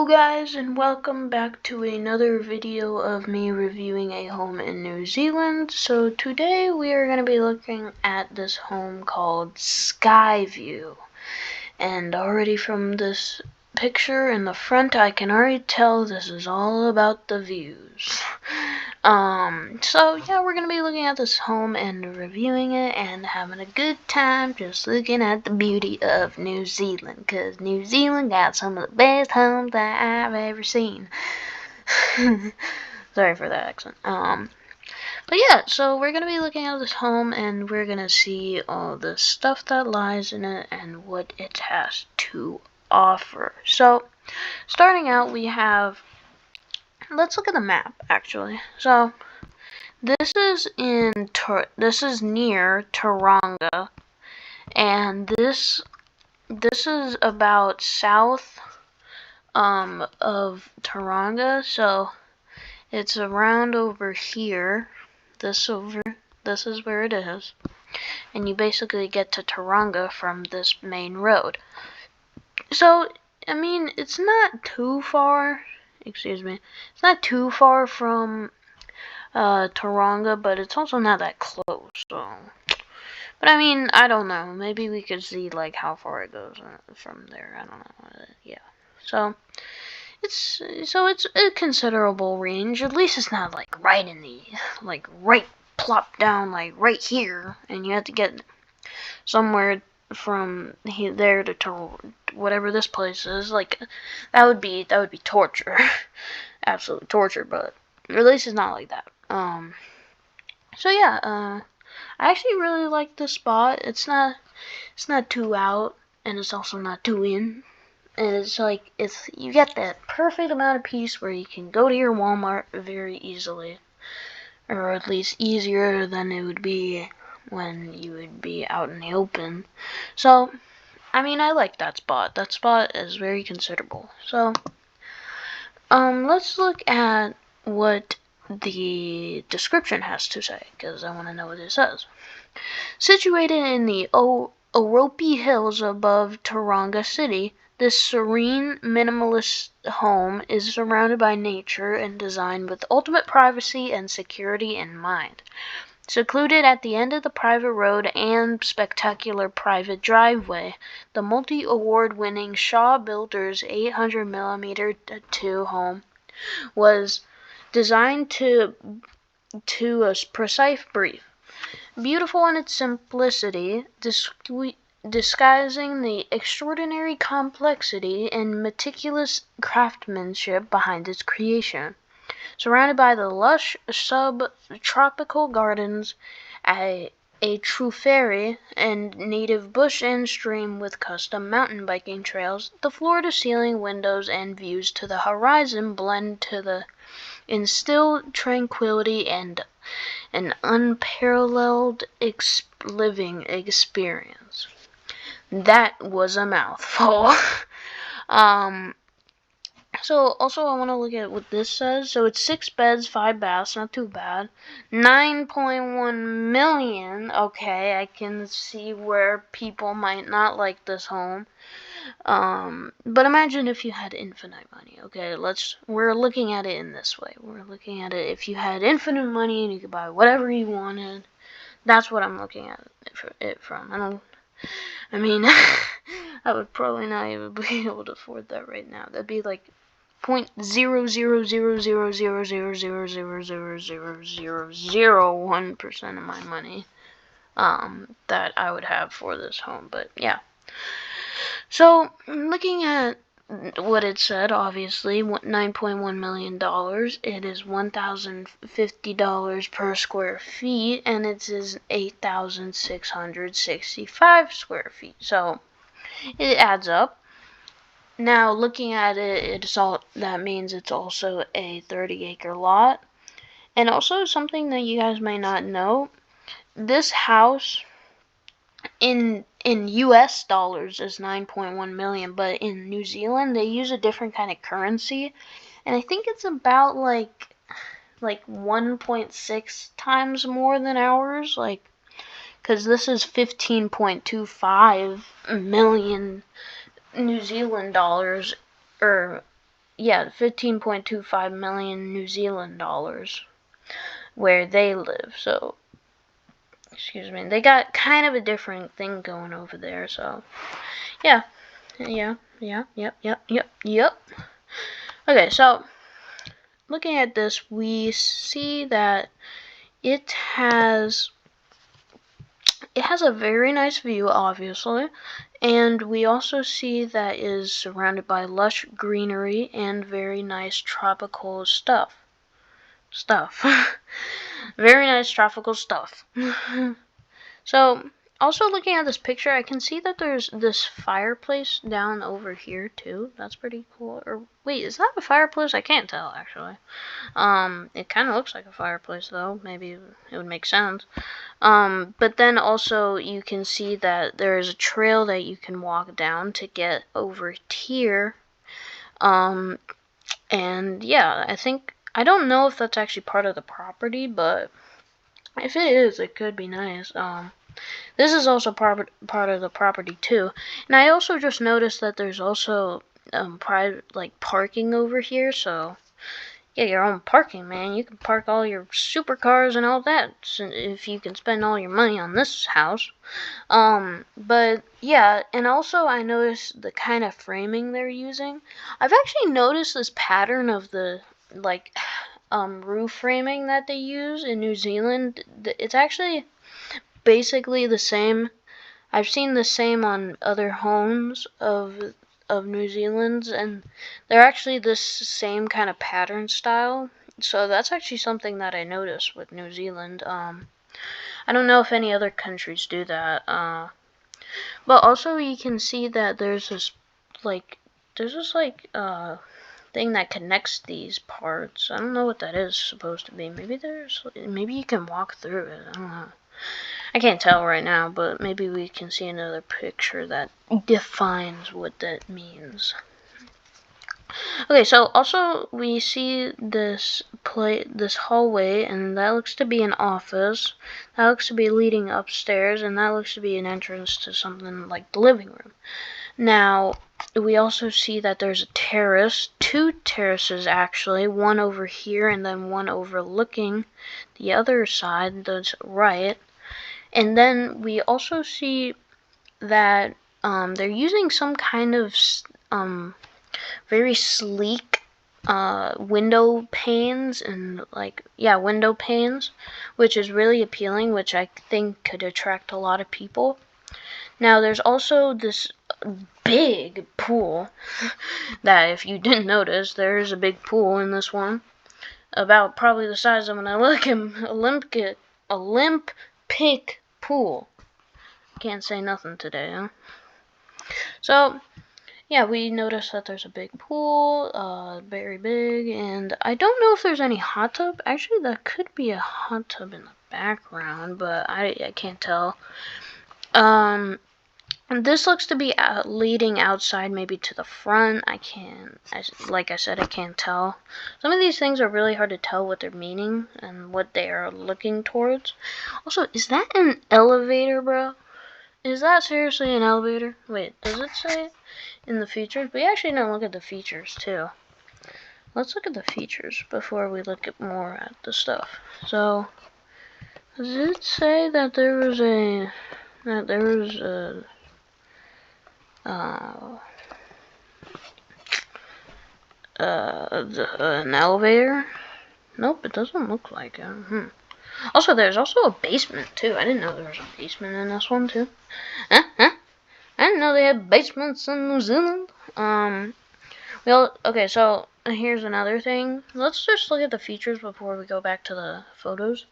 guys, and welcome back to another video of me reviewing a home in New Zealand. So today we are going to be looking at this home called Skyview. And already from this picture in the front, I can already tell this is all about the views. So yeah, we're gonna be looking at this home and reviewing it and having a good time just looking at the beauty of New Zealand, cause New Zealand got some of the best homes that I've ever seen. Sorry for that accent. But yeah, so we're gonna be looking at this home and we're gonna see all the stuff that lies in it and what it has to offer. So starting out, we have, let's look at the map actually. So this is near Taronga, and this is about south of Taronga, so it's around over here. This is where it is, and you basically get to Taronga from this main road. So I mean, it's not too far. Excuse me. It's not too far from Taronga, but it's also not that close. So, but I mean, I don't know. Maybe we could see like how far it goes from there. I don't know. Yeah. So it's a considerable range. At least it's not like right in the right plop down like right here, and you have to get somewhere from there to whatever this place is. Like that would be torture, absolute torture. But at least it's not like that. So yeah, I actually really like this spot. It's not too out, and it's also not too in. And it's you get that perfect amount of peace where you can go to your Walmart very easily, or at least easier than it would be when you would be out in the open. So, I mean, I like that spot. That spot is very considerable. So, let's look at what the description has to say, because I want to know what it says. Situated in the Oropi Hills above Taronga City, this serene, minimalist home is surrounded by nature and designed with ultimate privacy and security in mind. Secluded at the end of the private road and spectacular private driveway, the multi-award-winning Shaw Builders 800mm 2 home was designed to a precise brief. Beautiful in its simplicity, disguising the extraordinary complexity and meticulous craftsmanship behind its creation. Surrounded by the lush subtropical gardens, a true fairy, and native bush and stream with custom mountain biking trails, the floor-to-ceiling windows and views to the horizon blend to the instilled tranquility and an unparalleled living experience. That was a mouthful. So also I want to look at what this says. So it's 6 beds, 5 baths, not too bad. 9.1 million. Okay, I can see where people might not like this home. But imagine if you had infinite money. Okay, we're looking at it in this way. We're looking at it if you had infinite money and you could buy whatever you wanted. That's what I'm looking at it from. I mean, I would probably not even be able to afford that right now. That'd be like 0.0000000000001% of my money that I would have for this home. But yeah. So looking at what it said, obviously $9.1 million. It is $1,050 per square feet, and it is 8,665 square feet. So it adds up. Now, looking at it, that means it's also a 30-acre lot. And also something that you guys may not know, this house in US dollars is 9.1 million, but in New Zealand they use a different kind of currency, and I think it's about like 1.6 times more than ours, because this is 15.25 million New Zealand dollars, or yeah, 15.25 million New Zealand dollars where they live. So, excuse me, they got kind of a different thing going over there. So, yeah. Yep. Okay, so looking at this, we see that it has a very nice view, obviously, and we also see that it is surrounded by lush greenery and very nice tropical stuff. Very nice tropical stuff. So, also looking at this picture, I can see that there's this fireplace down over here too. That's pretty cool. Or wait, is that a fireplace? I can't tell actually. It kind of looks like a fireplace though. Maybe it would make sense. But then also you can see that there is a trail that you can walk down to get over here. And yeah, I don't know if that's actually part of the property, but if it is, it could be nice. This is also part of the property too. And I also just noticed that there's also private parking over here, so yeah, your own parking, man. You can park all your supercars and all that if you can spend all your money on this house. But yeah, and also I noticed the kind of framing they're using. I've actually noticed this pattern of the roof framing that they use in New Zealand. It's actually basically the same. I've seen the same on other homes of New Zealand's, and they're actually this same kind of pattern style. So that's actually something that I noticed with New Zealand. I don't know if any other countries do that. But also you can see that there's this thing that connects these parts. I don't know what that is supposed to be. Maybe you can walk through it. I don't know. I can't tell right now, but maybe we can see another picture that defines what that means. Okay, so also we see this hallway, and that looks to be an office. That looks to be leading upstairs, and that looks to be an entrance to something like the living room. Now, we also see that there's a terrace, 2 terraces actually, one over here and then one overlooking the other side, that's right. And then we also see that they're using some kind of very sleek window panes and window panes, which is really appealing, which I think could attract a lot of people. Now there's also this big pool that, if you didn't notice, there is a big pool in this one, about probably the size of an Olympic pool. Can't say nothing today, huh? So yeah, we noticed that there's a big pool, very big, and I don't know if there's any hot tub. Actually, that could be a hot tub in the background, but I can't tell. This looks to be leading outside, maybe to the front. Like I said, I can't tell. Some of these things are really hard to tell what they're meaning and what they are looking towards. Also, is that an elevator, bro? Is that seriously an elevator? Wait, does it say it in the features? We actually don't look at the features, too. Let's look at the features before we look at more at the stuff. So, does it say that there was an elevator? Nope, it doesn't look like it. Also, there's also a basement, too. I didn't know there was a basement in this one, too. Huh? I didn't know they had basements in New Zealand. Okay, so here's another thing. Let's just look at the features before we go back to the photos.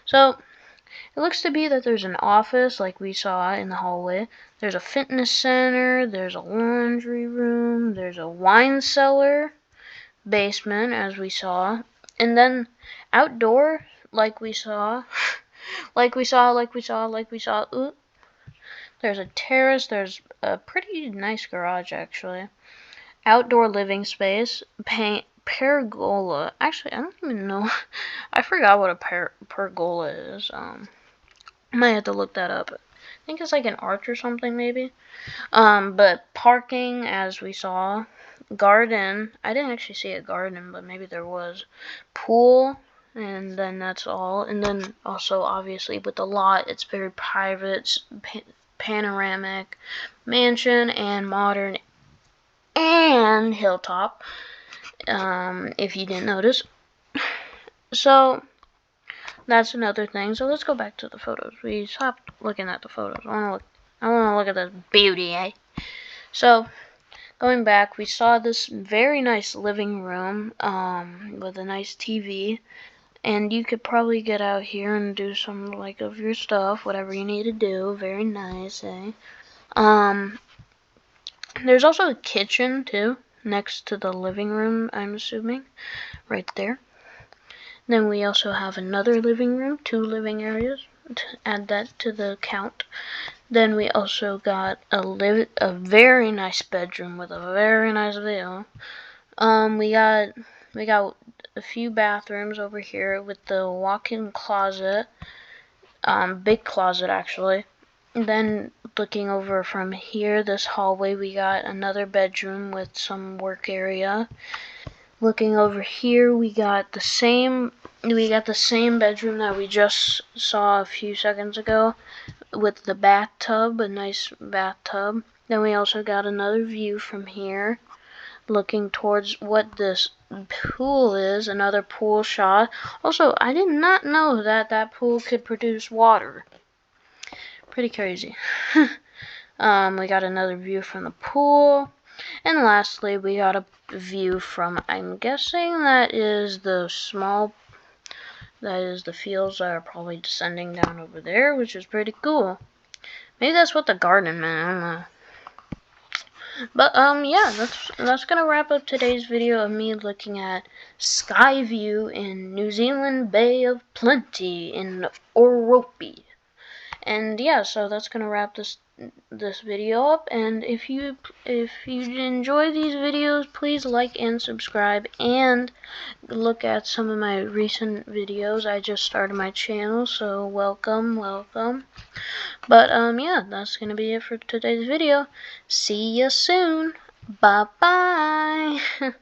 So, it looks to be that there's an office, like we saw in the hallway. There's a fitness center. There's a laundry room. There's a wine cellar, basement, as we saw. And then outdoor, like we saw. Ooh. There's a terrace. There's a pretty nice garage, actually. Outdoor living space. Pergola. Actually, I don't even know. I forgot what a pergola is. I might have to look that up. I think it's like an arch or something, maybe. But parking, as we saw. garden. I didn't actually see a garden, but maybe there was. Pool, and then that's all. And then also, obviously, with the lot, it's very private, panoramic mansion, and modern, and hilltop. If you didn't notice. So that's another thing. So let's go back to the photos. We stopped looking at the photos. I want to look at this beauty, eh? So going back, we saw this very nice living room with a nice TV, and you could probably get out here and do some like of your stuff, whatever you need to do. Very nice, eh? There's also a kitchen too, next to the living room, I'm assuming, right there. Then we also have another living room, 2 living areas, to add that to the count. Then we also got a very nice bedroom with a very nice view. We got a few bathrooms over here with the walk-in closet, big closet actually. And then looking over from here, this hallway, we got another bedroom with some work area. Looking over here, we got the same bedroom that we just saw a few seconds ago with the bathtub, a nice bathtub. Then we also got another view from here, looking towards what this pool is, another pool shot. Also, I did not know that pool could produce water. Pretty crazy. We got another view from the pool. And lastly, we got a view from, I'm guessing that is the fields that are probably descending down over there, which is pretty cool. Maybe that's what the garden meant, I don't know. But yeah, that's gonna wrap up today's video of me looking at Skyview in New Zealand Bay of Plenty in Oropi. And yeah, so that's gonna wrap this video up. And if you enjoy these videos, please like and subscribe, and look at some of my recent videos. I just started my channel, so welcome. But yeah, that's gonna be it for today's video. See ya soon. Bye bye.